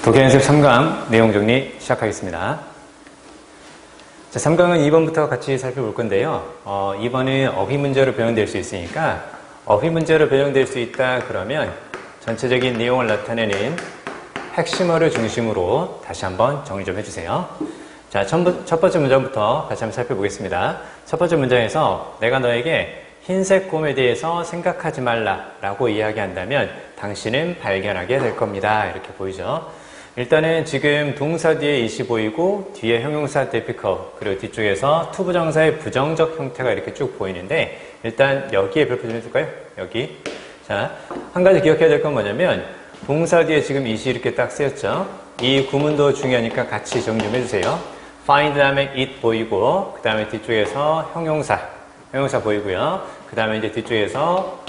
독해 연습 3강 내용 정리 시작하겠습니다. 자, 3강은 2번부터 같이 살펴볼 건데요. 2번은 어휘 문제로 변형될 수 있으니까 어휘 문제로 변형될 수 있다 그러면 전체적인 내용을 나타내는 핵심어를 중심으로 다시 한번 정리 좀 해주세요. 자, 첫 번째 문장부터 같이 한번 살펴보겠습니다. 첫 번째 문장에서 내가 너에게 흰색 곰에 대해서 생각하지 말라라고 이야기한다면 당신은 발견하게 될 겁니다. 이렇게 보이죠. 일단은 지금 동사 뒤에 is이 보이고 뒤에 형용사 typical 그리고 뒤쪽에서 to 부정사의 부정적 형태가 이렇게 쭉 보이는데 일단 여기에 별표 좀 해줄까요? 여기. 자, 한 가지 기억해야 될 건 뭐냐면 동사 뒤에 지금 is이 이렇게 딱 쓰였죠. 이 구문도 중요하니까 같이 정리 좀 해주세요. find 다음에 it 보이고 그 다음에 뒤쪽에서 형용사 보이고요. 그 다음에 이제 뒤쪽에서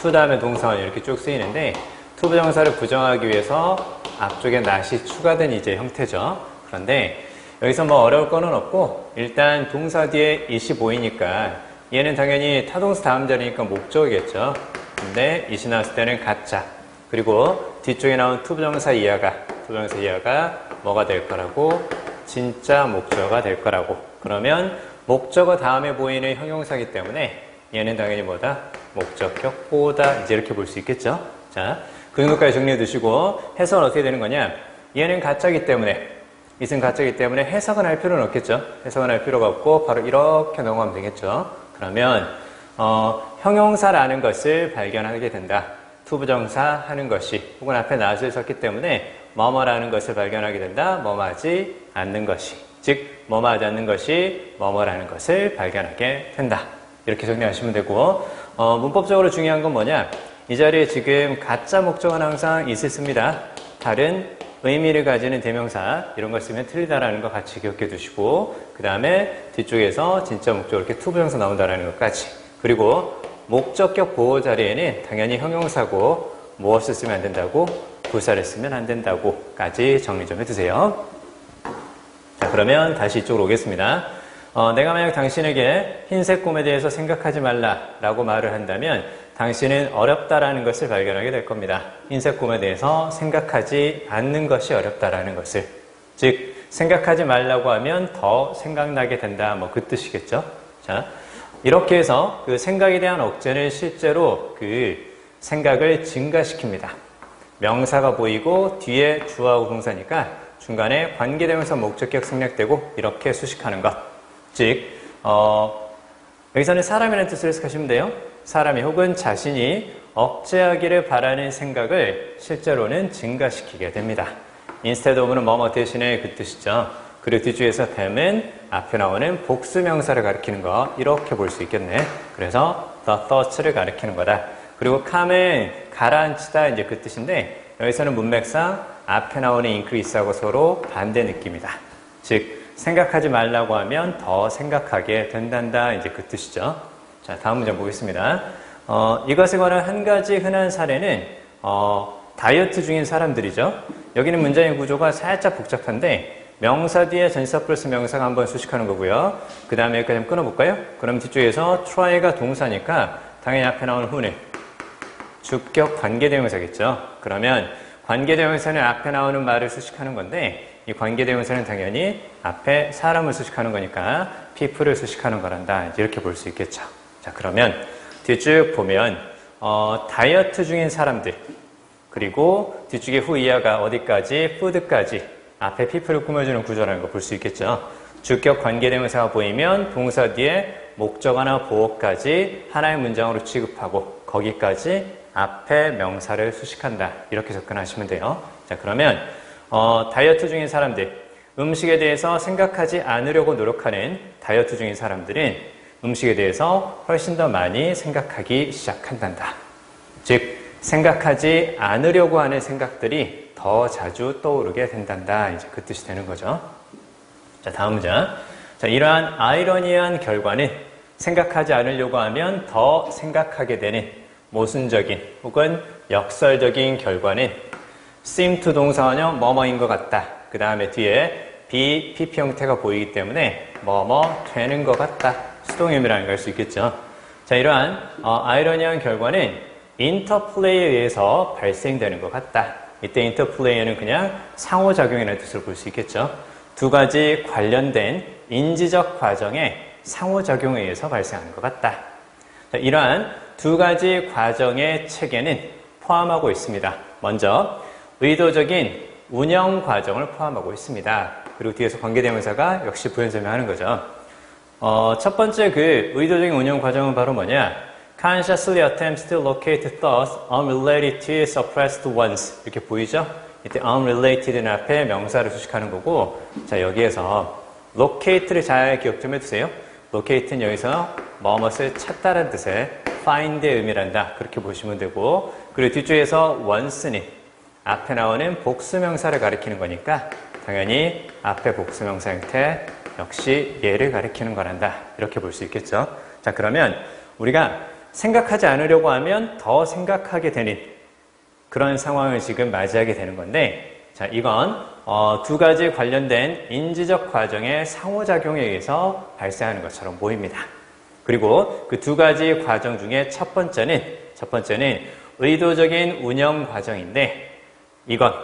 to 다음에 동사원 이렇게 쭉 쓰이는데 to 부정사를 부정하기 위해서 앞쪽에 not이 추가된 이제 형태죠. 그런데 여기서 뭐 어려울 거는 없고 일단 동사 뒤에 it이 보이니까 얘는 당연히 타동사 다음 자리니까 목적이겠죠. 근데 it이 나왔을 때는 가짜. 그리고 뒤쪽에 나온 to 부정사 이하가 뭐가 될 거라고? 진짜 목적어가 될 거라고. 그러면 목적어 다음에 보이는 형용사이기 때문에 얘는 당연히 뭐다? 목적격 보다 이제 이렇게 볼 수 있겠죠. 자, 그 정도까지 정리해 두시고 해석은 어떻게 되는 거냐? 얘는 가짜이기 때문에 it은 가짜이기 때문에 해석은 할 필요는 없겠죠. 해석은 할 필요가 없고 바로 이렇게 넘어가면 되겠죠. 그러면 형용사라는 것을 발견하게 된다. to 부정사 하는 것이 혹은 앞에 not을 썼기 때문에 뭐뭐라는 것을 발견하게 된다. 뭐뭐하지 않는 것이 즉 뭐뭐하지 않는 것이 뭐뭐라는 것을 발견하게 된다. 이렇게 정리하시면 되고 문법적으로 중요한 건 뭐냐? 이 자리에 지금 가짜 목적어는 항상 있습니다. 다른 의미를 가지는 대명사 이런 걸 쓰면 틀리다라는 거 같이 기억해 두시고 그 다음에 뒤쪽에서 진짜 목적어 이렇게 to 부정사 나온다라는 것까지 그리고 목적격 보호 자리에는 당연히 형용사고 무엇을 쓰면 안 된다고? 부사를 쓰면 안 된다고까지 정리 좀 해두세요. 자, 그러면 다시 이쪽으로 오겠습니다. 내가 만약 당신에게 흰색 곰에 대해서 생각하지 말라라고 말을 한다면 당신은 어렵다라는 것을 발견하게 될 겁니다. 흰색 곰에 대해서 생각하지 않는 것이 어렵다라는 것을. 즉 생각하지 말라고 하면 더 생각나게 된다. 뭐 그 뜻이겠죠. 자, 이렇게 해서 그 생각에 대한 억제는 실제로 그 생각을 증가시킵니다. 명사가 보이고 뒤에 주어하고 동사니까 중간에 관계대명사 목적격 생략되고 이렇게 수식하는 것. 즉 여기서는 사람이라는 뜻으로 해석하시면 돼요. 사람이 혹은 자신이 억제하기를 바라는 생각을 실제로는 증가시키게 됩니다. instead of는 뭐뭐 대신에 그 뜻이죠. 그리고 뒤쪽에서 tham은 앞에 나오는 복수명사를 가리키는 거 이렇게 볼 수 있겠네. 그래서 the thoughts를 가리키는 거다. 그리고 calm은 가라앉히다 이제 그 뜻인데 여기서는 문맥상 앞에 나오는 increase하고 서로 반대 느낌이다. 즉 생각하지 말라고 하면 더 생각하게 된단다 이제 그 뜻이죠. 자, 다음 문장 보겠습니다. 이것에 관한 한 가지 흔한 사례는 다이어트 중인 사람들이죠. 여기는 문장의 구조가 살짝 복잡한데 명사 뒤에 전치사 플러스 명사가 한번 수식하는 거고요. 그 다음에 여기까지 한번 끊어볼까요? 그럼 뒤쪽에서 try가 동사니까 당연히 앞에 나오는 who는 주격 관계대명사겠죠. 그러면 관계대명사는 앞에 나오는 말을 수식하는 건데 이 관계대명사는 당연히 앞에 사람을 수식하는 거니까 people을 수식하는 거란다. 이렇게 볼 수 있겠죠. 자, 그러면 뒤쭉 보면 다이어트 중인 사람들 그리고 뒤쪽에 후 이하가 어디까지? food까지 앞에 people을 꾸며주는 구조라는 거 볼 수 있겠죠. 주격 관계대명사가 보이면 동사 뒤에 목적어나 보어까지 하나의 문장으로 취급하고 거기까지 앞에 명사를 수식한다. 이렇게 접근하시면 돼요. 자, 그러면 다이어트 중인 사람들, 음식에 대해서 생각하지 않으려고 노력하는 다이어트 중인 사람들은 음식에 대해서 훨씬 더 많이 생각하기 시작한단다. 즉, 생각하지 않으려고 하는 생각들이 더 자주 떠오르게 된단다. 이제 그 뜻이 되는 거죠. 자, 다음 문장. 자, 이러한 아이러니한 결과는 생각하지 않으려고 하면 더 생각하게 되는 모순적인 혹은 역설적인 결과는 seem to 동사원형 뭐뭐인 것 같다. 그 다음에 뒤에 be, pp 형태가 보이기 때문에 뭐뭐 되는 것 같다. 수동의미라는 걸 할 수 있겠죠. 자, 이러한 아이러니한 결과는 인터플레이에 의해서 발생되는 것 같다. 이때 interplay는 그냥 상호작용이라는 뜻을 볼 수 있겠죠. 두 가지 관련된 인지적 과정의 상호작용에 의해서 발생하는 것 같다. 자, 이러한 두 가지 과정의 체계는 포함하고 있습니다. 먼저 의도적인 운영 과정을 포함하고 있습니다. 그리고 뒤에서 관계대명사가 역시 부연설명하는 거죠. 첫 번째 그 의도적인 운영 과정은 바로 뭐냐? Consciously attempts to locate thoughts unrelated to suppressed ones. 이렇게 보이죠? 이때 unrelated는 앞에 명사를 수식하는 거고, 자, 여기에서 locate를 잘 기억 좀 해두세요. locate는 여기서 뭐뭇을 찾다라는 뜻의 find의 의미란다. 그렇게 보시면 되고, 그리고 뒤쪽에서 once는 앞에 나오는 복수명사를 가리키는 거니까 당연히 앞에 복수명사 형태 역시 얘를 가리키는 거란다. 이렇게 볼 수 있겠죠. 자, 그러면 우리가 생각하지 않으려고 하면 더 생각하게 되는 그런 상황을 지금 맞이하게 되는 건데, 자, 이건 두 가지 관련된 인지적 과정의 상호작용에 의해서 발생하는 것처럼 보입니다. 그리고 그 두 가지 과정 중에 첫 번째는 의도적인 운영 과정인데, 이건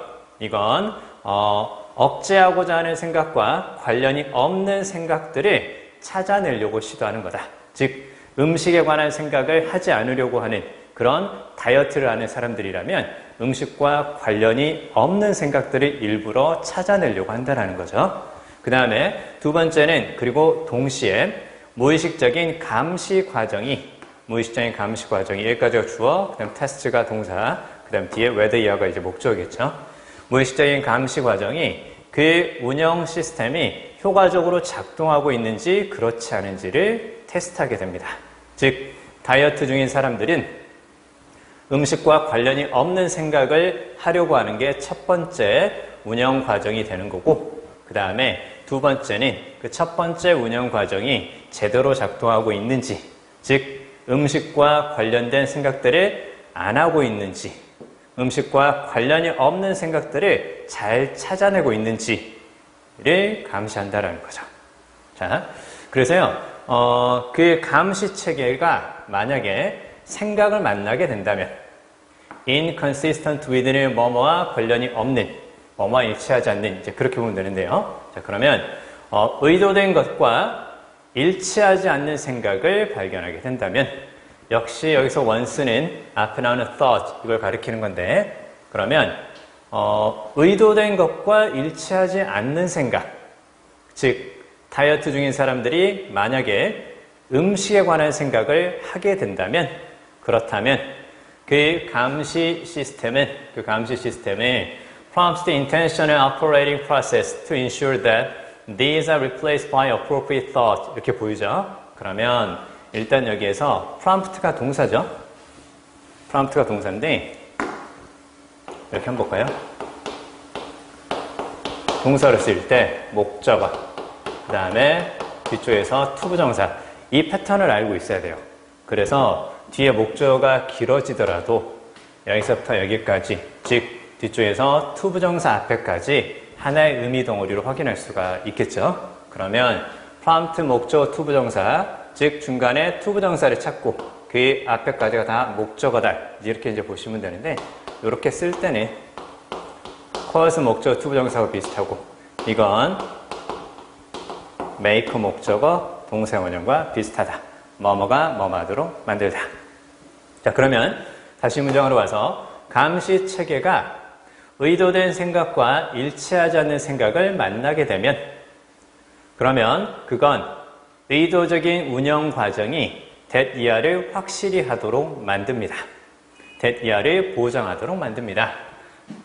억제하고자 하는 생각과 관련이 없는 생각들을 찾아내려고 시도하는 거다. 즉, 음식에 관한 생각을 하지 않으려고 하는 그런 다이어트를 하는 사람들이라면 음식과 관련이 없는 생각들을 일부러 찾아내려고 한다는 거죠. 그 다음에 두 번째는 그리고 동시에 무의식적인 감시 과정이 여기까지가 주어, 그 다음 테스트가 동사, 그 다음 뒤에 whether 이하가 이제 목적이겠죠. 무의식적인 감시 과정이 그 운영 시스템이 효과적으로 작동하고 있는지 그렇지 않은지를 테스트하게 됩니다. 즉, 다이어트 중인 사람들은 음식과 관련이 없는 생각을 하려고 하는 게 첫 번째 운영 과정이 되는 거고, 그 다음에 두 번째는 그 첫 번째 운영 과정이 제대로 작동하고 있는지, 즉 음식과 관련된 생각들을 안 하고 있는지, 음식과 관련이 없는 생각들을 잘 찾아내고 있는지를 감시한다라는 거죠. 자, 그래서요, 그 감시 체계가 만약에 생각을 만나게 된다면 inconsistent with는 뭐뭐와 관련이 없는, 뭐뭐와 일치하지 않는, 이제 그렇게 보면 되는데요. 자, 그러면 의도된 것과 일치하지 않는 생각을 발견하게 된다면 역시 여기서 once는 앞에 나오는 thought, 이걸 가리키는 건데, 그러면 의도된 것과 일치하지 않는 생각, 즉 다이어트 중인 사람들이 만약에 음식에 관한 생각을 하게 된다면, 그렇다면 그 감시 시스템은 prompts the intentional operating process to ensure that these are replaced by appropriate thought. 이렇게 보이죠? 그러면 일단 여기에서 prompt가 동사죠? prompt가 동사인데 이렇게 한번 볼까요? 동사를 쓸 때 목적어, 그 다음에 뒤쪽에서 투부정사, 이 패턴을 알고 있어야 돼요. 그래서 뒤에 목적어가 길어지더라도 여기서부터 여기까지, 즉 뒤쪽에서 투부정사 앞에까지 하나의 의미 덩어리로 확인할 수가 있겠죠. 그러면 prompt 목적어 투부정사, 즉 중간에 투부정사를 찾고 그 앞에까지가 다 목적어다, 이렇게 이제 보시면 되는데, 이렇게 쓸 때는 cause 목적어 투부정사하고 비슷하고, 이건 make 목적어 동사 원형과 비슷하다. 뭐뭐가 뭐뭐하도록 만들다. 자, 그러면 다시 문장으로 와서 감시 체계가 의도된 생각과 일치하지 않는 생각을 만나게 되면, 그러면 그건 의도적인 운영 과정이 that 이하를 확실히 하도록 만듭니다. that 이하를 보장하도록 만듭니다.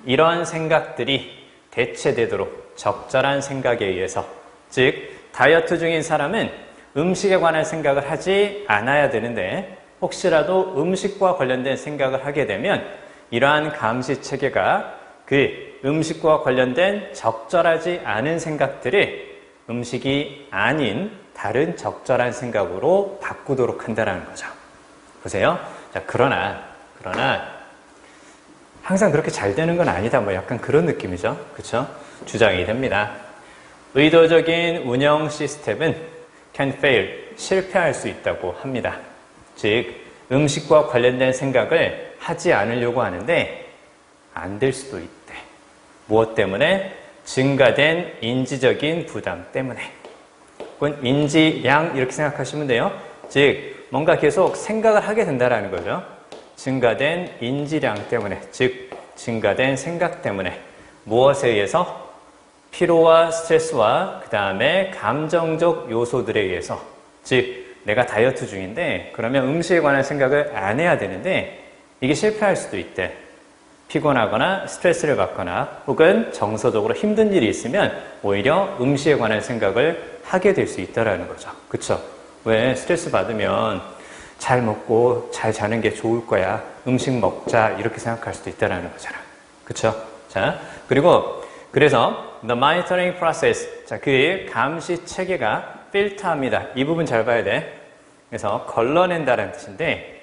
이런 생각들이 대체되도록 적절한 생각에 의해서, 즉 다이어트 중인 사람은 음식에 관한 생각을 하지 않아야 되는데 혹시라도 음식과 관련된 생각을 하게 되면 이러한 감시 체계가 그 음식과 관련된 적절하지 않은 생각들을 음식이 아닌 다른 적절한 생각으로 바꾸도록 한다는 거죠. 보세요. 자, 그러나 항상 그렇게 잘 되는 건 아니다. 뭐 약간 그런 느낌이죠. 그렇죠? 주장이 됩니다. 의도적인 운영 시스템은 can fail, 실패할 수 있다고 합니다. 즉 음식과 관련된 생각을 하지 않으려고 하는데 안 될 수도 있다. 무엇 때문에? 증가된 인지적인 부담 때문에. 혹은 인지량 이렇게 생각하시면 돼요. 즉 뭔가 계속 생각을 하게 된다는 거죠. 증가된 인지량 때문에, 즉 증가된 생각 때문에. 무엇에 의해서? 피로와 스트레스와 그 다음에 감정적 요소들에 의해서. 즉 내가 다이어트 중인데 그러면 음식에 관한 생각을 안 해야 되는데 이게 실패할 수도 있대. 피곤하거나 스트레스를 받거나 혹은 정서적으로 힘든 일이 있으면 오히려 음식에 관한 생각을 하게 될 수 있다는 거죠. 그쵸? 왜? 스트레스 받으면 잘 먹고 잘 자는 게 좋을 거야. 음식 먹자. 이렇게 생각할 수도 있다는 거잖아. 그쵸? 자, 그리고 그래서 the monitoring process. 자, 그 감시 체계가 필터합니다. 이 부분 잘 봐야 돼. 그래서 걸러낸다는 뜻인데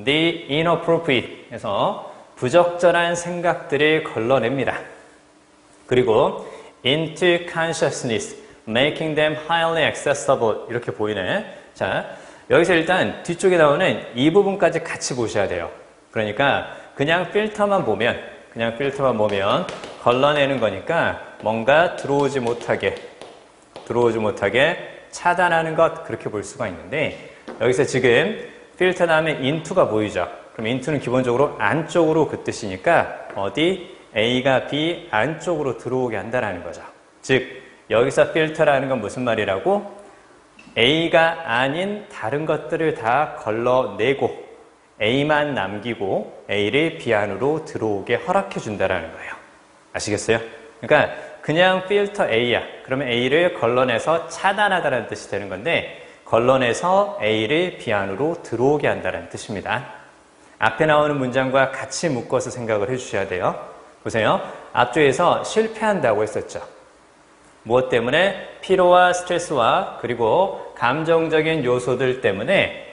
the inappropriate. 그래서 부적절한 생각들을 걸러냅니다. 그리고 into consciousness, making them highly accessible. 이렇게 보이네. 자, 여기서 일단 뒤쪽에 나오는 이 부분까지 같이 보셔야 돼요. 그러니까 그냥 필터만 보면 걸러내는 거니까 뭔가 들어오지 못하게 차단하는 것, 그렇게 볼 수가 있는데 여기서 지금 필터 다음에 into가 보이죠? 그럼 into는 기본적으로 안쪽으로 그 뜻이니까 어디? A가 B 안쪽으로 들어오게 한다는 거죠. 즉 여기서 필터라는 건 무슨 말이라고? A가 아닌 다른 것들을 다 걸러내고 A만 남기고 A를 B 안으로 들어오게 허락해 준다는 거예요. 아시겠어요? 그러니까 그냥 필터 A야. 그러면 A를 걸러내서 차단하다는 뜻이 되는 건데 걸러내서 A를 B 안으로 들어오게 한다는 뜻입니다. 앞에 나오는 문장과 같이 묶어서 생각을 해주셔야 돼요. 보세요. 앞쪽에서 실패한다고 했었죠. 무엇 때문에? 피로와 스트레스와 그리고 감정적인 요소들 때문에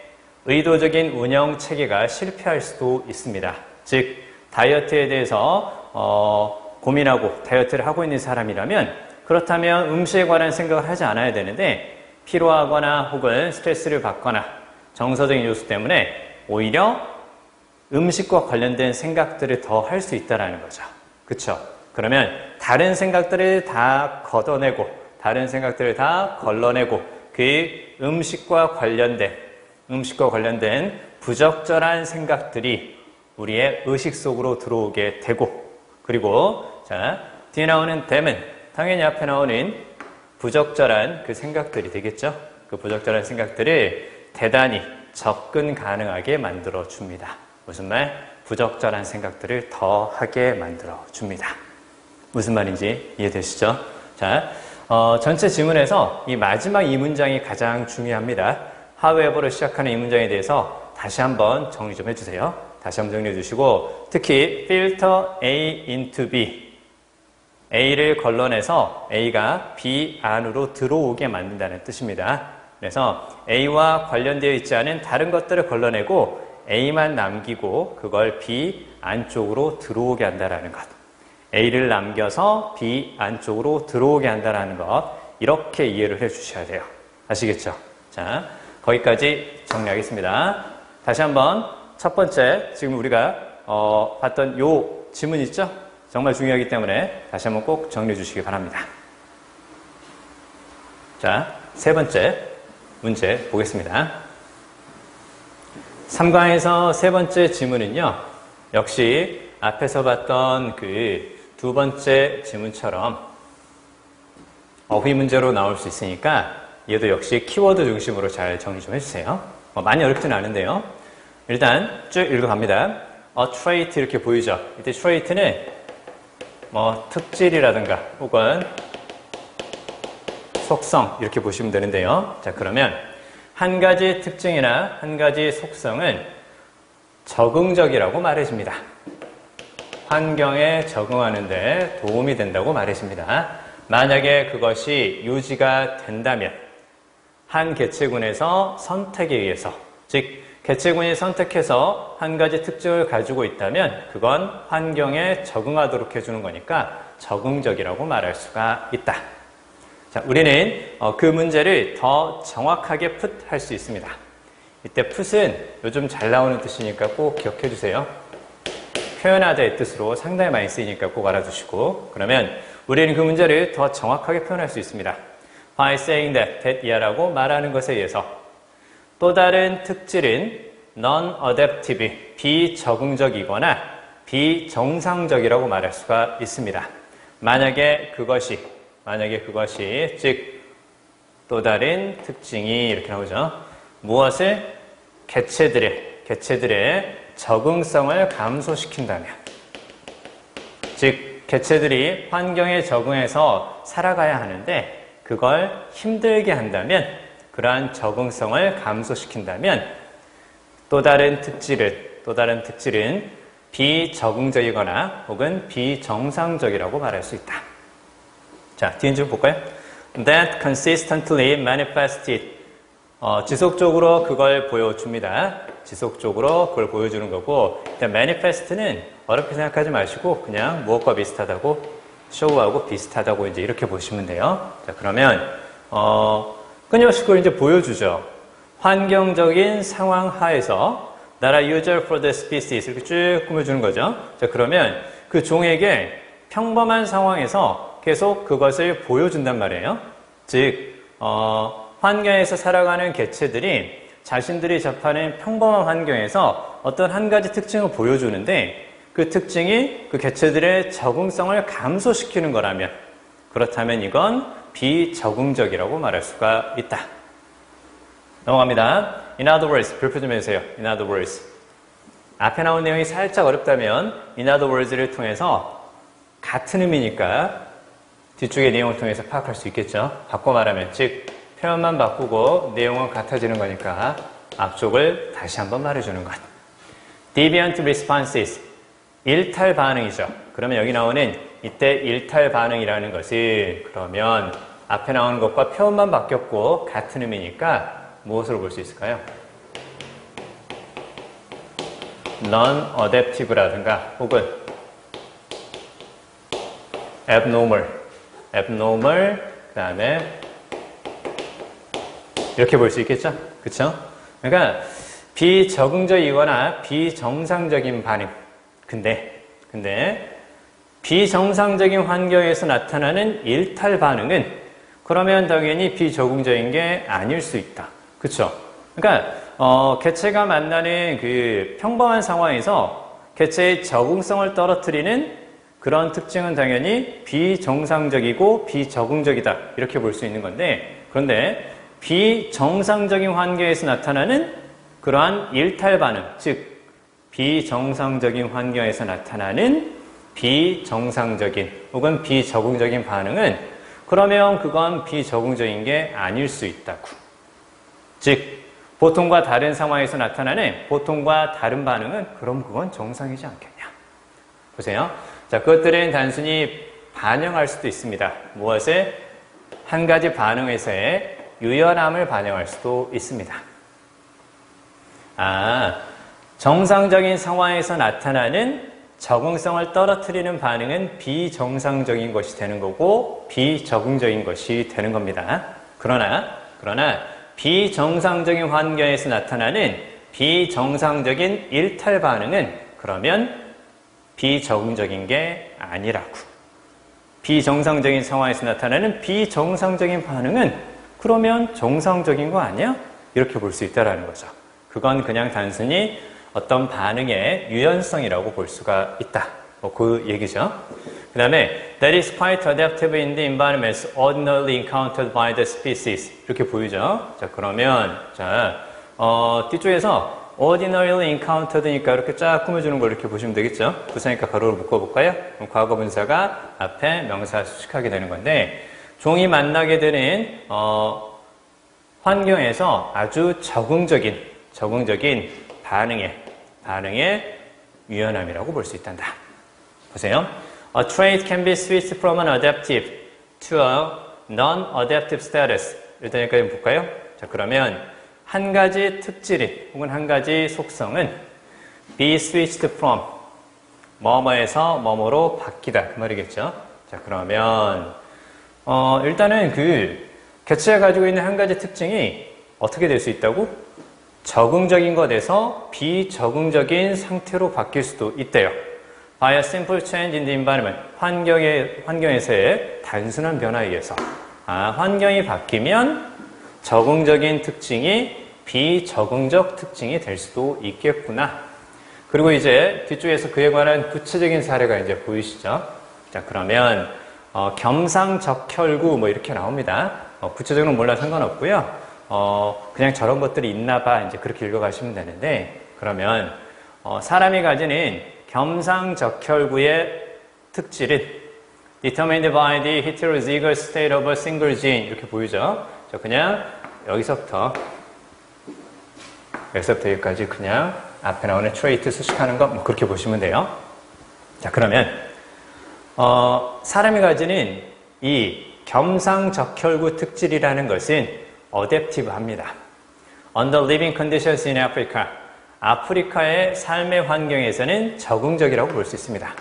의도적인 운영 체계가 실패할 수도 있습니다. 즉 다이어트에 대해서 고민하고 다이어트를 하고 있는 사람이라면 그렇다면 음식에 관한 생각을 하지 않아야 되는데 피로하거나 혹은 스트레스를 받거나 정서적인 요소 때문에 오히려 음식과 관련된 생각들을 더 할 수 있다는 거죠. 그쵸? 그러면 다른 생각들을 다 걷어내고 다른 생각들을 다 걸러내고 그 음식과 관련된 부적절한 생각들이 우리의 의식 속으로 들어오게 되고 그리고 자 뒤에 나오는 them은 당연히 앞에 나오는 부적절한 그 생각들이 되겠죠. 그 부적절한 생각들을 대단히 접근 가능하게 만들어 줍니다. 무슨 말? 부적절한 생각들을 더 하게 만들어 줍니다. 무슨 말인지 이해되시죠? 자, 전체 지문에서 이 마지막 이 문장이 가장 중요합니다. however로 시작하는 이 문장에 대해서 다시 한번 정리 좀 해주세요. 다시 한번 정리해 주시고 특히 filter A into B A를 걸러내서 A가 B 안으로 들어오게 만든다는 뜻입니다. 그래서 A와 관련되어 있지 않은 다른 것들을 걸러내고 A만 남기고 그걸 B 안쪽으로 들어오게 한다는 것. A를 남겨서 B 안쪽으로 들어오게 한다는 것. 이렇게 이해를 해 주셔야 돼요. 아시겠죠? 자, 거기까지 정리하겠습니다. 다시 한번 첫 번째 지금 우리가 봤던 요 지문 있죠? 정말 중요하기 때문에 다시 한번 꼭 정리해 주시기 바랍니다. 자, 세 번째 문제 보겠습니다. 3강에서 세 번째 지문은요. 역시 앞에서 봤던 그 두 번째 지문처럼 어휘 문제로 나올 수 있으니까 얘도 역시 키워드 중심으로 잘 정리 좀 해주세요. 많이 어렵지는 않은데요. 일단 쭉 읽어갑니다. trait 이렇게 보이죠? 이때 trait는 특질이라든가 혹은 속성 이렇게 보시면 되는데요. 자, 그러면 한 가지 특징이나 한 가지 속성은 적응적이라고 말해집니다. 환경에 적응하는 데 도움이 된다고 말해집니다. 만약에 그것이 유지가 된다면 한 개체군에서 선택에 의해서 즉 개체군이 선택해서 한 가지 특징을 가지고 있다면 그건 환경에 적응하도록 해주는 거니까 적응적이라고 말할 수가 있다. 자, 우리는 그 문제를 더 정확하게 put 할 수 있습니다. 이때 put은 요즘 잘 나오는 뜻이니까 꼭 기억해 주세요. 표현하다의 뜻으로 상당히 많이 쓰이니까 꼭 알아두시고, 그러면 우리는 그 문제를 더 정확하게 표현할 수 있습니다. By saying that 이하라고 말하는 것에 의해서 또 다른 특질은 non-adaptive, 비적응적이거나 비정상적이라고 말할 수가 있습니다. 만약에 그것이 즉 또 다른 특징이 이렇게 나오죠. 무엇을? 개체들의 적응성을 감소시킨다면, 즉 개체들이 환경에 적응해서 살아가야 하는데 그걸 힘들게 한다면, 그러한 적응성을 감소시킨다면 또 다른 특질은 비적응적이거나 혹은 비정상적이라고 말할 수 있다. 자, 뒤에 좀 볼까요? That consistently manifested. 지속적으로 그걸 보여줍니다. 지속적으로 그걸 보여주는 거고, 일단 manifest는 어렵게 생각하지 마시고 그냥 무엇과 비슷하다고, show하고 비슷하다고 이제 이렇게 보시면 돼요. 자, 그러면 끊임없이 그걸 이제 보여주죠. 환경적인 상황 하에서 that are usual for the species 이렇게 쭉 꾸며주는 거죠. 자, 그러면 그 종에게 평범한 상황에서 계속 그것을 보여준단 말이에요. 즉 환경에서 살아가는 개체들이 자신들이 접하는 평범한 환경에서 어떤 한 가지 특징을 보여주는데 그 특징이 그 개체들의 적응성을 감소시키는 거라면, 그렇다면 이건 비적응적이라고 말할 수가 있다. 넘어갑니다. In other words, 별표 좀 해주세요. In other words. 앞에 나온 내용이 살짝 어렵다면 in other words를 통해서 같은 의미니까 뒤쪽의 내용을 통해서 파악할 수 있겠죠. 바꿔 말하면, 즉 표현만 바꾸고 내용은 같아지는 거니까 앞쪽을 다시 한번 말해주는 것. Deviant responses, 일탈 반응이죠. 그러면 여기 나오는 이때 일탈 반응이라는 것은, 그러면 앞에 나오는 것과 표현만 바뀌었고 같은 의미니까 무엇으로 볼 수 있을까요? non-adaptive라든가 혹은 abnormal, 그 다음에 이렇게 볼 수 있겠죠? 그쵸? 그러니까 비적응적이거나 비정상적인 반응. 근데 비정상적인 환경에서 나타나는 일탈 반응은 그러면 당연히 비적응적인 게 아닐 수 있다. 그쵸? 그러니까 개체가 만나는 그 평범한 상황에서 개체의 적응성을 떨어뜨리는 그런 특징은 당연히 비정상적이고 비적응적이다. 이렇게 볼 수 있는 건데, 그런데 비정상적인 환경에서 나타나는 그러한 일탈 반응, 즉 비정상적인 환경에서 나타나는 비정상적인 혹은 비적응적인 반응은 그러면 그건 비적응적인 게 아닐 수 있다고. 즉 보통과 다른 상황에서 나타나는 보통과 다른 반응은 그럼 그건 정상이지 않겠냐. 보세요. 자, 그것들은 단순히 반영할 수도 있습니다. 무엇을? 한 가지 반응에서의 유연함을 반영할 수도 있습니다. 정상적인 상황에서 나타나는 적응성을 떨어뜨리는 반응은 비정상적인 것이 되는 거고 비적응적인 것이 되는 겁니다. 그러나 비정상적인 환경에서 나타나는 비정상적인 일탈 반응은 그러면 비적응적인 게 아니라고. 비정상적인 상황에서 나타나는 비정상적인 반응은 그러면 정상적인 거 아니야? 이렇게 볼 수 있다는 거죠. 그건 그냥 단순히 어떤 반응의 유연성이라고 볼 수가 있다. 그 얘기죠. 그 다음에 that is quite adaptive in the environments ordinarily encountered by the species. 이렇게 보이죠. 자, 그러면 뒤쪽에서 ordinarily encountered니까 이렇게 쫙 꾸며주는 걸 이렇게 보시면 되겠죠. 부사니까 가로로 묶어볼까요? 그럼 과거 분사가 앞에 명사 수식하게 되는 건데, 종이 만나게 되는 환경에서 아주 적응적인 반응의 유연함이라고 볼 수 있단다. 보세요. A trait can be switched from an adaptive to a non-adaptive status. 일단 여기까지 볼까요? 자, 그러면 한 가지 특질이 혹은 한 가지 속성은 be switched from 뭐뭐에서 뭐뭐로 바뀌다 그 말이겠죠. 자, 그러면 일단은 그 개체가 가지고 있는 한 가지 특징이 어떻게 될 수 있다고? 적응적인 것에서 비적응적인 상태로 바뀔 수도 있대요. by a simple change in the environment. 환경에서의 단순한 변화에 의해서. 환경이 바뀌면 적응적인 특징이 비적응적 특징이 될 수도 있겠구나. 그리고 이제 뒤쪽에서 그에 관한 구체적인 사례가 이제 보이시죠? 자, 그러면 겸상적혈구 뭐 이렇게 나옵니다. 구체적으로 몰라 상관없고요. 그냥 저런 것들이 있나 봐 이제 그렇게 읽어가시면 되는데, 그러면 사람이 가지는 겸상적혈구의 특질은 determined by the heterozygous state of a single gene 이렇게 보이죠? 자, 그냥 여기서부터 여기까지 그냥 앞에 나오는 트레이트 수식하는 거 뭐 그렇게 보시면 돼요. 자, 그러면 사람이 가지는 이 겸상적혈구 특질이라는 것은 어댑티브합니다. Under living conditions in Africa, 아프리카의 삶의 환경에서는 적응적이라고 볼 수 있습니다.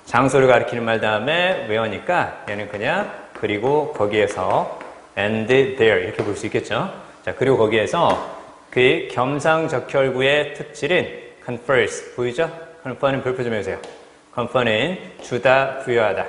장소를 가리키는 말 다음에 외우니까 얘는 그냥 그리고 거기에서 and there 이렇게 볼 수 있겠죠. 자, 그리고 거기에서 그 겸상적혈구의 특질은 confers 보이죠? confer는 별표 좀 해주세요. confer는 주다, 부여하다.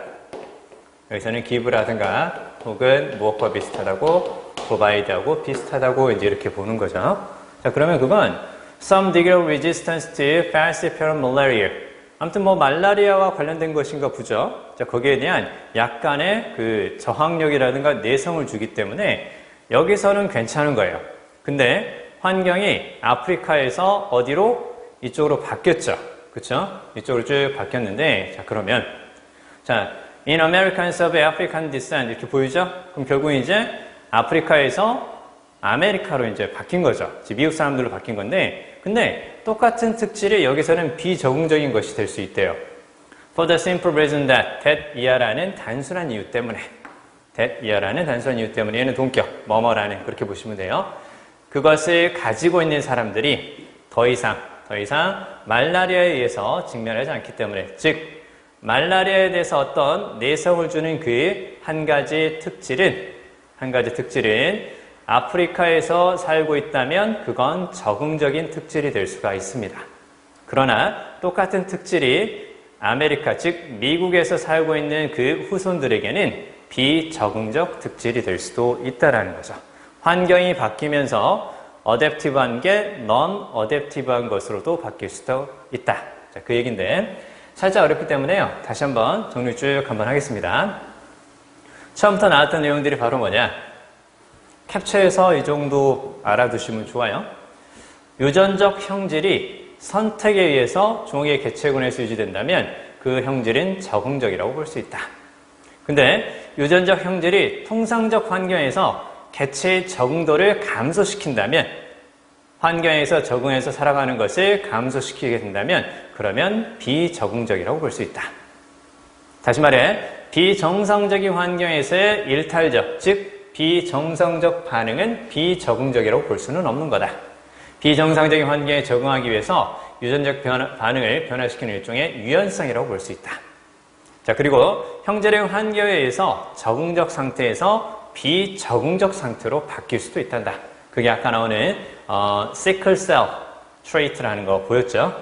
여기서는 give라든가 혹은 무엇과 비슷하다고 provide하고 비슷하다고 이제 이렇게 보는 거죠. 자, 그러면 그건 some degree of resistance to falciparum malaria. 아무튼 뭐 말라리아와 관련된 것인가 보죠. 자, 거기에 대한 약간의 그 저항력이라든가 내성을 주기 때문에 여기서는 괜찮은 거예요. 근데 환경이 아프리카에서 어디로? 이쪽으로 바뀌었죠. 그쵸? 이쪽으로 쭉 바뀌었는데, 자, 그러면, 자, in Americans of African descent 이렇게 보이죠? 그럼 결국 이제 아프리카에서 아메리카로 이제 바뀐 거죠. 미국 사람들로 바뀐 건데, 근데 똑같은 특질이 여기서는 비적응적인 것이 될 수 있대요. For the simple reason that 이하라는 단순한 이유 때문에, 이하라는 단순한 이유 때문에 얘는 동격, 뭐뭐라는 그렇게 보시면 돼요. 그것을 가지고 있는 사람들이 더 이상 말라리아에 의해서 직면하지 않기 때문에, 즉 말라리아에 대해서 어떤 내성을 주는 그 한 가지 특질은 아프리카에서 살고 있다면 그건 적응적인 특질이 될 수가 있습니다. 그러나 똑같은 특질이 아메리카, 즉 미국에서 살고 있는 그 후손들에게는 비적응적 특질이 될 수도 있다는 거죠. 환경이 바뀌면서 어댑티브한 게 non-어댑티브한 것으로도 바뀔 수도 있다. 자, 그 얘기인데 살짝 어렵기 때문에요. 다시 한번 정리 쭉 한번 하겠습니다. 처음부터 나왔던 내용들이 바로 뭐냐? 캡처해서 이 정도 알아두시면 좋아요. 유전적 형질이 선택에 의해서 종의 개체군에서 유지된다면 그 형질은 적응적이라고 볼 수 있다. 근데 유전적 형질이 통상적 환경에서 개체의 적응도를 감소시킨다면, 환경에서 적응해서 살아가는 것을 감소시키게 된다면 그러면 비적응적이라고 볼 수 있다. 다시 말해 비정상적인 환경에서의 일탈적, 즉 비정상적 반응은 비적응적이라고 볼 수는 없는 거다. 비정상적인 환경에 적응하기 위해서 유전적 반응을 변화시키는 일종의 유연성이라고 볼 수 있다. 자, 그리고 형질의 환경에 의해서 적응적 상태에서 비적응적 상태로 바뀔 수도 있단다. 그게 아까 나오는 시클셀 트레이트라는 거 보였죠?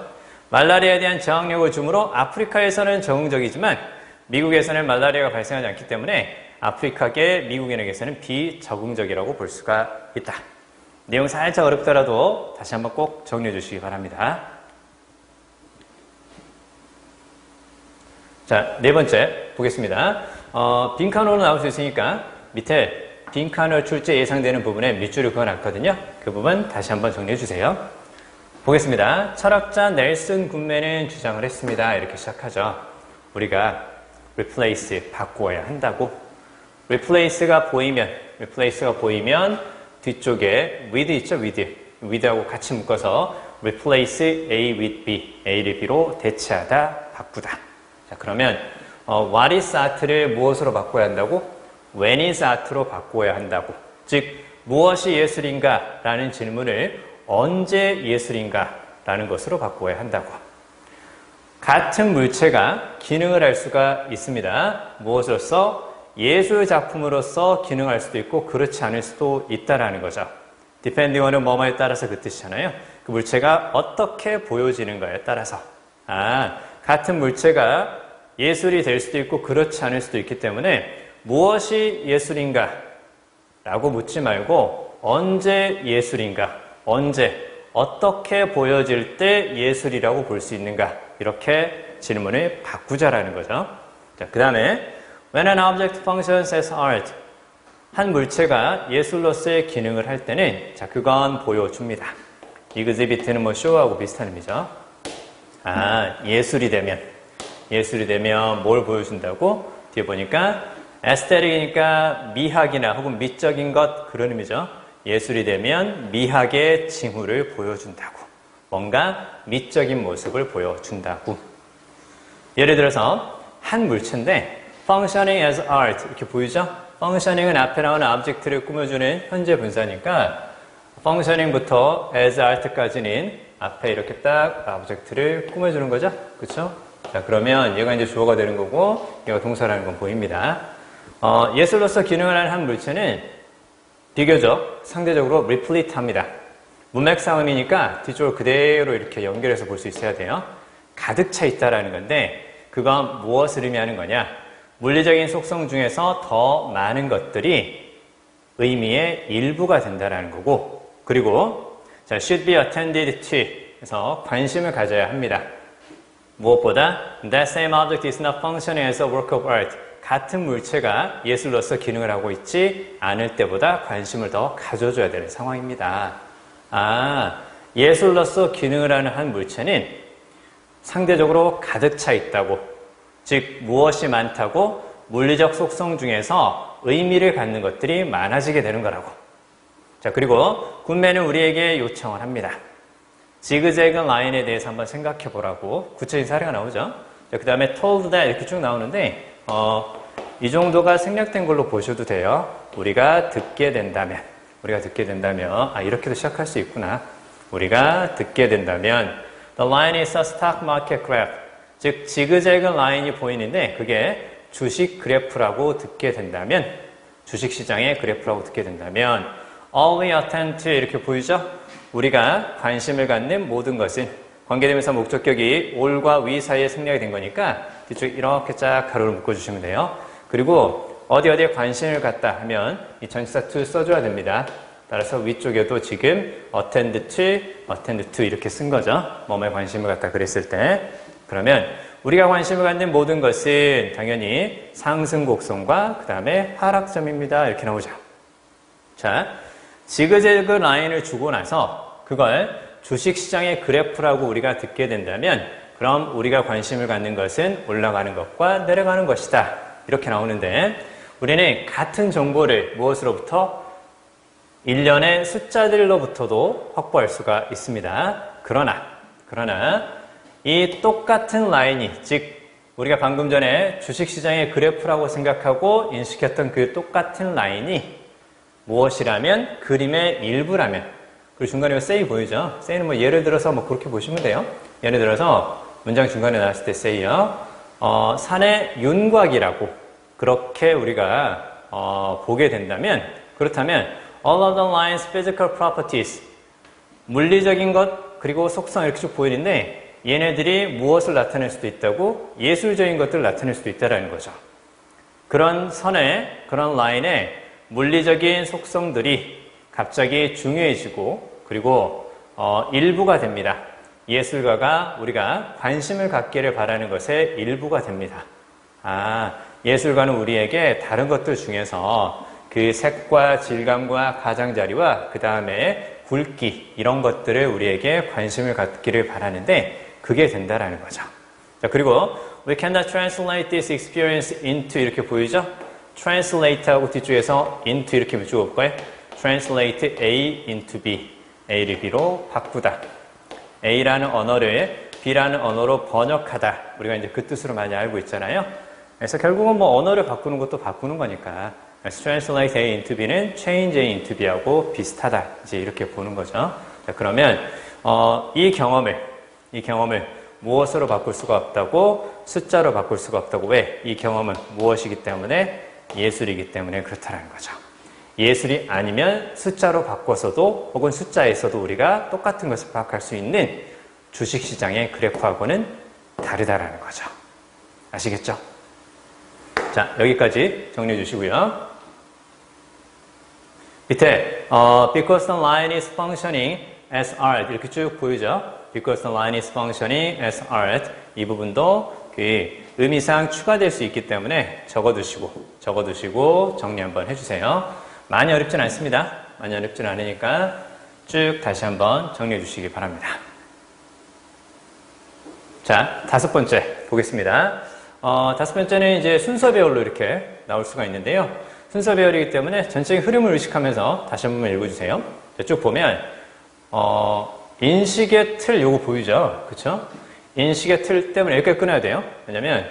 말라리아에 대한 저항력을 주므로 아프리카에서는 적응적이지만 미국에서는 말라리아가 발생하지 않기 때문에 아프리카계 미국인에게서는 비적응적이라고 볼 수가 있다. 내용 살짝 어렵더라도 다시 한번 꼭 정리해 주시기 바랍니다. 자, 네 번째 보겠습니다. 빈칸으로 나올 수 있으니까 밑에 빈칸을 출제 예상되는 부분에 밑줄을 그어놨거든요. 그 부분 다시 한번 정리해 주세요. 보겠습니다. 철학자 넬슨 굿맨은 주장을 했습니다. 이렇게 시작하죠. 우리가 replace, 바꾸어야 한다고. replace가 보이면 뒤쪽에 with 있죠, with하고 같이 묶어서 replace A with B, A를 B로 대체하다, 바꾸다. 자, 그러면 what is art를 무엇으로 바꿔야 한다고? when is art로 바꿔야 한다고. 즉 무엇이 예술인가? 라는 질문을 언제 예술인가? 라는 것으로 바꿔야 한다고. 같은 물체가 기능을 할 수가 있습니다. 무엇으로서? 예술 작품으로서 기능할 수도 있고 그렇지 않을 수도 있다라는 거죠. depending on은 뭐뭐에 따라서 그 뜻이잖아요. 그 물체가 어떻게 보여지는가에 따라서. 같은 물체가 예술이 될 수도 있고 그렇지 않을 수도 있기 때문에 무엇이 예술인가 라고 묻지 말고 언제 예술인가, 언제, 어떻게 보여질 때 예술이라고 볼 수 있는가 이렇게 질문을 바꾸자라는 거죠. 자, 그 다음에 When an object functions as art 한 물체가 예술로서의 기능을 할 때는 자 그건 보여줍니다. exhibit는 뭐 쇼하고 비슷한 의미죠. 예술이 되면 뭘 보여준다고? 뒤에 보니까 aesthetic이니까 미학이나 혹은 미적인 것 그런 의미죠. 예술이 되면 미학의 징후를 보여준다고. 뭔가 미적인 모습을 보여준다고. 예를 들어서 한 물체인데 functioning as art 이렇게 보이죠? functioning은 앞에 나오는 object를 꾸며주는 현재 분사니까 functioning부터 as art까지는 앞에 이렇게 딱 object를 꾸며주는 거죠? 그렇죠? 자, 그러면 얘가 이제 주어가 되는 거고 얘가 동사라는 건 보입니다. 예술로서 기능을 하는 한 물체는 비교적 상대적으로 replete합니다. 문맥 상음이니까 뒤쪽을 그대로 이렇게 연결해서 볼 수 있어야 돼요. 가득 차 있다라는 건데 그건 무엇을 의미하는 거냐? 물리적인 속성 중에서 더 많은 것들이 의미의 일부가 된다라는 거고 그리고 자, should be attended to 그래서 관심을 가져야 합니다. 무엇보다 that same object is not functioning as a work of art 같은 물체가 예술로서 기능을 하고 있지 않을 때보다 관심을 더 가져줘야 되는 상황입니다. 예술로서 기능을 하는 한 물체는 상대적으로 가득 차 있다고 즉 무엇이 많다고 물리적 속성 중에서 의미를 갖는 것들이 많아지게 되는 거라고. 자 그리고 군매는 우리에게 요청을 합니다. 지그재그 라인에 대해서 한번 생각해 보라고 구체적인 사례가 나오죠. 그 다음에 told that 이렇게 쭉 나오는데 이 정도가 생략된 걸로 보셔도 돼요. 우리가 듣게 된다면 이렇게도 시작할 수 있구나. 우리가 듣게 된다면 the line is a stock market graph 즉 지그재그 라인이 보이는데 그게 주식 그래프라고 듣게 된다면 주식시장의 그래프라고 듣게 된다면 all we attend to 이렇게 보이죠? 우리가 관심을 갖는 모든 것은 관계대명사 목적격이 all과 we 사이에 생략이 된 거니까 뒤쪽 이렇게 쫙 가로를 묶어주시면 돼요. 그리고 어디에 관심을 갖다 하면 이 전치사 to 써줘야 됩니다. 따라서 위쪽에도 지금 attend to 이렇게 쓴 거죠. 뭐뭐에 관심을 갖다 그랬을 때 그러면 우리가 관심을 갖는 모든 것은 당연히 상승 곡선과 그 다음에 하락점입니다. 이렇게 나오죠. 자, 지그재그 라인을 주고 나서 그걸 주식시장의 그래프라고 우리가 듣게 된다면 그럼 우리가 관심을 갖는 것은 올라가는 것과 내려가는 것이다. 이렇게 나오는데 우리는 같은 정보를 무엇으로부터? 일련의 숫자들로부터도 확보할 수가 있습니다. 그러나 이 똑같은 라인이 즉 우리가 방금 전에 주식시장의 그래프라고 생각하고 인식했던 그 똑같은 라인이 무엇이라면 그림의 일부라면 그리고 중간에 say 보이죠? say는 뭐 예를 들어서 뭐 그렇게 보시면 돼요. 예를 들어서 문장 중간에 나왔을 때 say요. 산의 윤곽이라고 그렇게 우리가 보게 된다면 그렇다면 all of the line's physical properties 물리적인 것 그리고 속성 이렇게 쭉 보이는데 얘네들이 무엇을 나타낼 수도 있다고? 예술적인 것들을 나타낼 수도 있다는 거죠. 그런 선에, 그런 라인에 물리적인 속성들이 갑자기 중요해지고 그리고 일부가 됩니다. 예술가가 우리가 관심을 갖기를 바라는 것의 일부가 됩니다. 예술가는 우리에게 다른 것들 중에서 그 색과 질감과 가장자리와 그 다음에 굵기 이런 것들을 우리에게 관심을 갖기를 바라는데 그게 된다라는 거죠. 자, 그리고 we cannot translate this experience into 이렇게 보이죠? translate하고 뒤쪽에서 into 이렇게 붙여볼 거예요. translate A into B. A를 B로 바꾸다. A라는 언어를 B라는 언어로 번역하다. 우리가 이제 그 뜻으로 많이 알고 있잖아요. 그래서 결국은 뭐 언어를 바꾸는 것도 바꾸는 거니까. 그래서 translate A into B는 change A into B하고 비슷하다. 이제 이렇게 보는 거죠. 자, 그러면 이 경험을 무엇으로 바꿀 수가 없다고? 숫자로 바꿀 수가 없다고. 왜? 이 경험은 무엇이기 때문에? 예술이기 때문에 그렇다는 거죠. 예술이 아니면 숫자로 바꿔서도 혹은 숫자에서도 우리가 똑같은 것을 파악할 수 있는 주식시장의 그래프하고는 다르다라는 거죠. 아시겠죠? 자, 여기까지 정리해 주시고요. 밑에 because the line is functioning as art 이렇게 쭉 보이죠? because the line is functioning as art 이 부분도 그 의미상 추가될 수 있기 때문에 적어두시고 정리 한번 해주세요. 많이 어렵진 않습니다. 많이 어렵진 않으니까 쭉 다시 한번 정리해 주시기 바랍니다. 자, 5번째 보겠습니다. 5번째는 이제 순서 배열로 이렇게 나올 수가 있는데요. 순서 배열이기 때문에 전체적인 흐름을 의식하면서 다시 한번 읽어주세요. 쭉 보면 인식의 틀 요거 보이죠? 그쵸? 인식의 틀 때문에 여기까지 끊어야 돼요. 왜냐면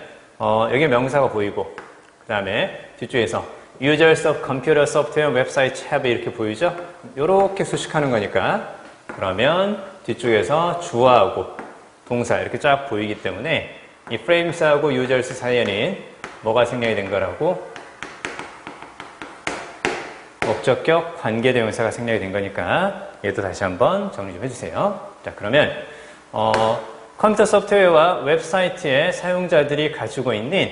여기 명사가 보이고 그 다음에 뒤쪽에서 Users of Computer Software Website Have 이렇게 보이죠? 요렇게 수식하는 거니까 그러면 뒤쪽에서 주어하고 동사 이렇게 쫙 보이기 때문에 이 프레임스하고 유저스 사이에는 뭐가 생략이 된 거라고? 목적격 관계대명사가 생략이 된 거니까 얘도 다시 한번 정리 좀 해주세요. 자, 그러면 컴퓨터 소프트웨어와 웹사이트의 사용자들이 가지고 있는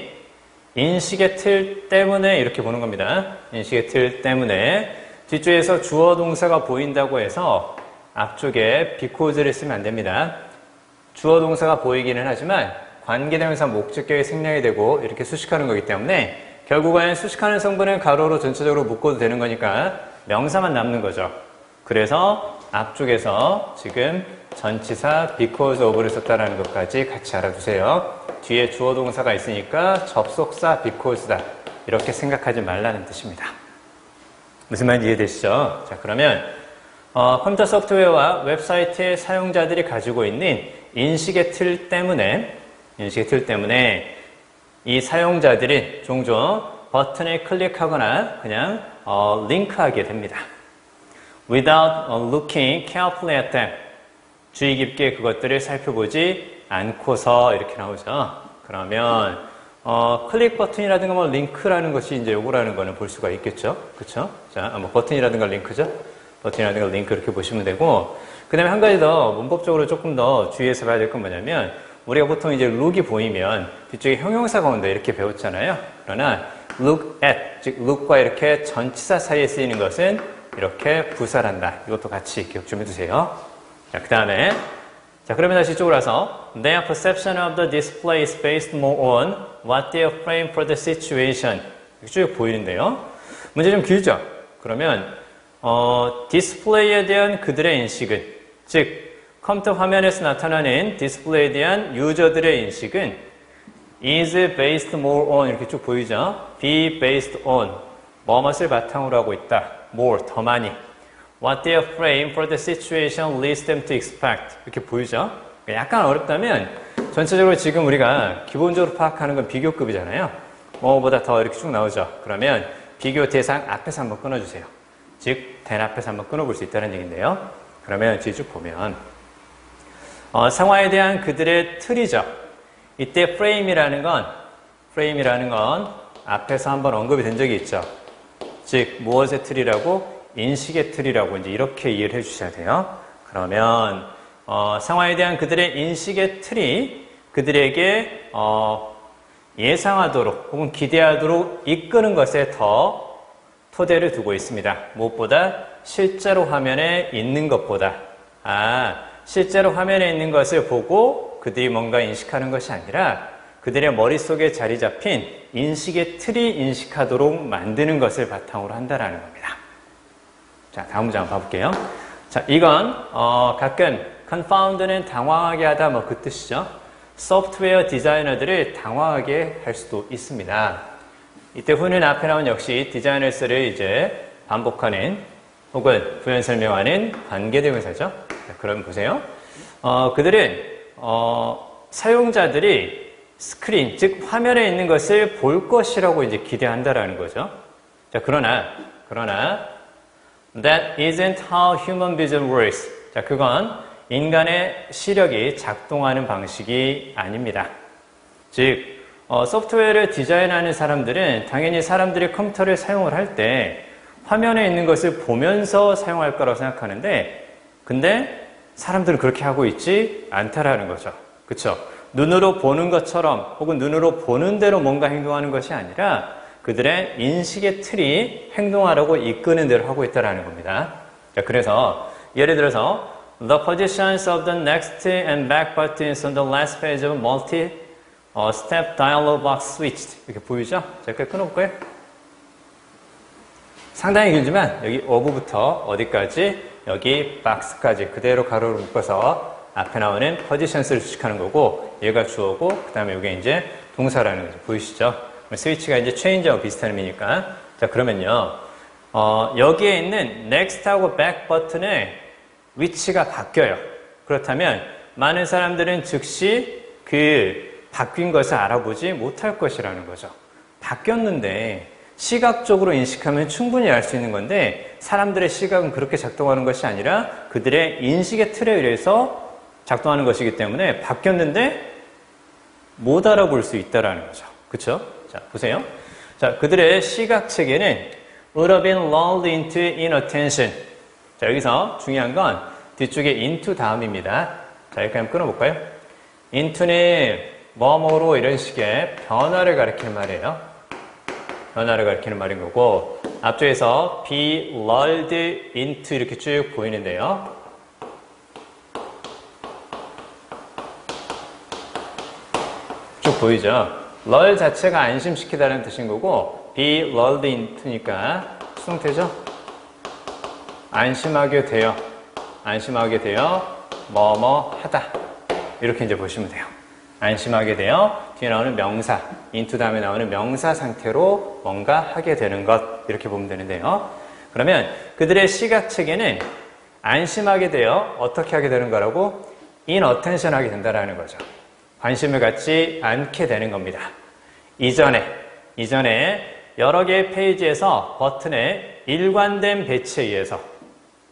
인식의 틀 때문에 이렇게 보는 겁니다. 인식의 틀 때문에 뒤쪽에서 주어 동사가 보인다고 해서 앞쪽에 because를 쓰면 안 됩니다. 주어 동사가 보이기는 하지만 관계대명사 목적격이 생략이 되고 이렇게 수식하는 거기 때문에 결국엔 수식하는 성분은 가로로 전체적으로 묶어도 되는 거니까 명사만 남는 거죠. 그래서 앞쪽에서 지금 전치사 because of를 썼다는 것까지 같이 알아두세요. 뒤에 주어 동사가 있으니까 접속사 because다. 이렇게 생각하지 말라는 뜻입니다. 무슨 말인지 이해되시죠? 자, 그러면 컴퓨터 소프트웨어와 웹사이트의 사용자들이 가지고 있는 인식의 틀 때문에 이 사용자들이 종종 버튼을 클릭하거나 그냥 링크하게 됩니다. Without looking carefully at them. 주의 깊게 그것들을 살펴보지 않고서 이렇게 나오죠. 그러면 클릭 버튼이라든가 뭐 링크라는 것이 이제 요거라는 거는 볼 수가 있겠죠. 그렇죠? 자, 뭐 버튼이라든가 링크죠. 버튼이라든가 링크 이렇게 보시면 되고 그 다음에 한 가지 더 문법적으로 조금 더 주의해서 봐야 될 건 뭐냐면 우리가 보통 이제 look이 보이면 뒤쪽에 형용사가 온다 이렇게 배웠잖아요. 그러나 look at, 즉 look과 이렇게 전치사 사이에 쓰이는 것은 이렇게 부사란다. 이것도 같이 기억 좀 해두세요. 자, 그 다음에 자, 그러면 다시 이쪽으로 와서 Their perception of the display is based more on what they frame for the situation. 이렇게 쭉 보이는데요. 문제 좀 길죠? 그러면 디스플레이에 대한 그들의 인식은 즉 컴퓨터 화면에서 나타나는 디스플레이에 대한 유저들의 인식은 is based more on 이렇게 쭉 보이죠? be based on 뭐뭇을 바탕으로 하고 있다. more 더 많이 what their frame for the situation leads them to expect 이렇게 보이죠? 약간 어렵다면 전체적으로 지금 우리가 기본적으로 파악하는 건 비교급이잖아요. 뭐보다 더 이렇게 쭉 나오죠. 그러면 비교 대상 앞에서 한번 끊어주세요. 즉 then 앞에서 한번 끊어볼 수 있다는 얘기인데요. 그러면 뒤에 쭉 보면 상황에 대한 그들의 틀이죠. 이때 프레임이라는 건 앞에서 한번 언급이 된 적이 있죠. 즉 무엇의 틀이라고? 인식의 틀이라고 이제 이렇게 이해를 해주셔야 돼요. 그러면 상황에 대한 그들의 인식의 틀이 그들에게 예상하도록 혹은 기대하도록 이끄는 것에 더 토대를 두고 있습니다. 무엇보다 실제로 화면에 있는 것보다 실제로 화면에 있는 것을 보고 그들이 뭔가 인식하는 것이 아니라 그들의 머릿속에 자리 잡힌 인식의 틀이 인식하도록 만드는 것을 바탕으로 한다라는 겁니다. 자, 다음 문제 한번 봐볼게요. 자, 이건 가끔 confound는 당황하게 하다 뭐 그 뜻이죠. 소프트웨어 디자이너들을 당황하게 할 수도 있습니다. 이때 who는 앞에 나온 역시 디자이너스를 이제 반복하는 혹은 부연 설명하는 관계대명사죠. 자, 그럼 보세요. 그들은 사용자들이 스크린, 즉 화면에 있는 것을 볼 것이라고 이제 기대한다라는 거죠. 자, 그러나 that isn't how human vision works. 자, 그건 인간의 시력이 작동하는 방식이 아닙니다. 즉 소프트웨어를 디자인하는 사람들은 당연히 사람들이 컴퓨터를 사용을 할 때 화면에 있는 것을 보면서 사용할 거라고 생각하는데 근데 사람들은 그렇게 하고 있지 않다라는 거죠. 그쵸? 눈으로 보는 것처럼 혹은 눈으로 보는 대로 뭔가 행동하는 것이 아니라 그들의 인식의 틀이 행동하라고 이끄는 대로 하고 있다는 겁니다. 자, 그래서 예를 들어서 The positions of the next and back buttons on the last page of multi-step dialog box switched. 이렇게 보이죠? 자, 여기까지 끊어볼까요? 상당히 길지만 여기 어부부터 어디까지 여기 박스까지 그대로 가로로 묶어서 앞에 나오는 positions를 수식하는 거고 얘가 주어고 그 다음에 이게 이제 동사라는 거죠. 보이시죠? 스위치가 이제 change하고 비슷한 의미니까. 자, 그러면요. 여기에 있는 next하고 back 버튼의 위치가 바뀌어요. 그렇다면 많은 사람들은 즉시 그 바뀐 것을 알아보지 못할 것이라는 거죠. 바뀌었는데 시각적으로 인식하면 충분히 알 수 있는 건데 사람들의 시각은 그렇게 작동하는 것이 아니라 그들의 인식의 틀에 의해서 작동하는 것이기 때문에 바뀌었는데 못 알아볼 수 있다는 거죠. 그렇죠? 자, 보세요. 자, 그들의 시각 체계는 would have been lulled into inattention. 자, 여기서 중요한 건 뒤쪽에 into 다음입니다. 자, 여기까지 한번 끊어볼까요? into는 뭐뭐로 이런 식의 변화를 가리키는 말이에요. 변화를 가리키는 말인 거고 앞쪽에서 be lulled into 이렇게 쭉 보이는데요. 쭉 보이죠? lull 자체가 안심시키다는 뜻인 거고 be lulled into니까 수동태죠? 안심하게 되어 뭐뭐 하다 이렇게 이제 보시면 돼요. 안심하게 되어 뒤에 나오는 명사, into 다음에 나오는 명사 상태로 뭔가 하게 되는 것 이렇게 보면 되는데요. 그러면 그들의 시각 체계는 안심하게 되어 어떻게 하게 되는 거라고? inattention 하게 된다는 거죠. 관심을 갖지 않게 되는 겁니다. 이전에 여러 개의 페이지에서 버튼의 일관된 배치에 의해서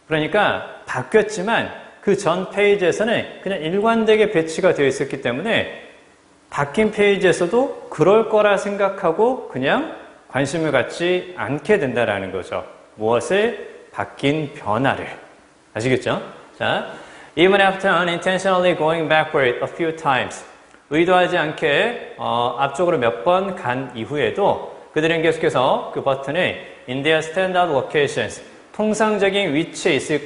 그러니까 바뀌었지만 그 전 페이지에서는 그냥 일관되게 배치가 되어 있었기 때문에 바뀐 페이지에서도 그럴 거라 생각하고 그냥 관심을 갖지 않게 된다는 거죠. 무엇을? 바뀐 변화를. 아시겠죠? 자, even after unintentionally going backward a few times. 의도하지 않게 앞쪽으로 몇 번 간 이후에도 그들은 계속해서 그 버튼을 in their standard locations, 통상적인 위치에 있을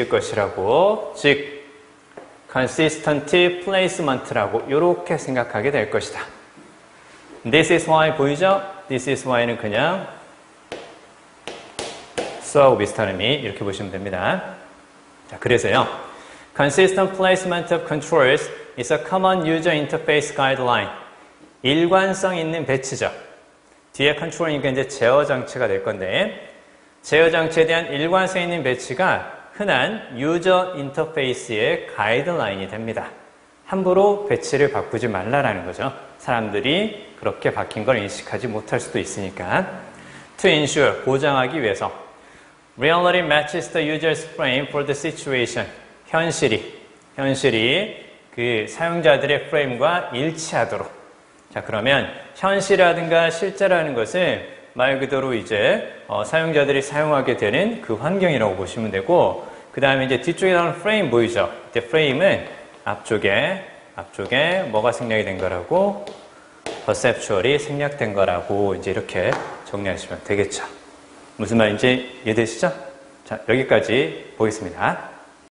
것이라고 즉 consistent placement라고 이렇게 생각하게 될 것이다. This is why 보이죠? This is why는 그냥 so하고 비슷한 의미 이렇게 보시면 됩니다. 자, 그래서요. Consistent placement of controls is a common user interface guideline. 일관성 있는 배치죠. 뒤에 컨트롤이니까 이제 제어 장치가 될 건데 제어 장치에 대한 일관성 있는 배치가 흔한 유저 인터페이스의 가이드라인이 됩니다. 함부로 배치를 바꾸지 말라라는 거죠. 사람들이 그렇게 바뀐 걸 인식하지 못할 수도 있으니까. To ensure, 보장하기 위해서. Reality matches the user's frame for the situation. 현실이 그 사용자들의 프레임과 일치하도록. 자, 그러면 현실이라든가 실제라는 것은 말 그대로 이제 사용자들이 사용하게 되는 그 환경이라고 보시면 되고 그 다음에 이제 뒤쪽에 나오는 프레임 보이죠? 이때 프레임은 앞쪽에 뭐가 생략이 된 거라고 perceptual이 생략된 거라고 이제 이렇게 정리하시면 되겠죠. 무슨 말인지 이해되시죠? 자, 여기까지 보겠습니다.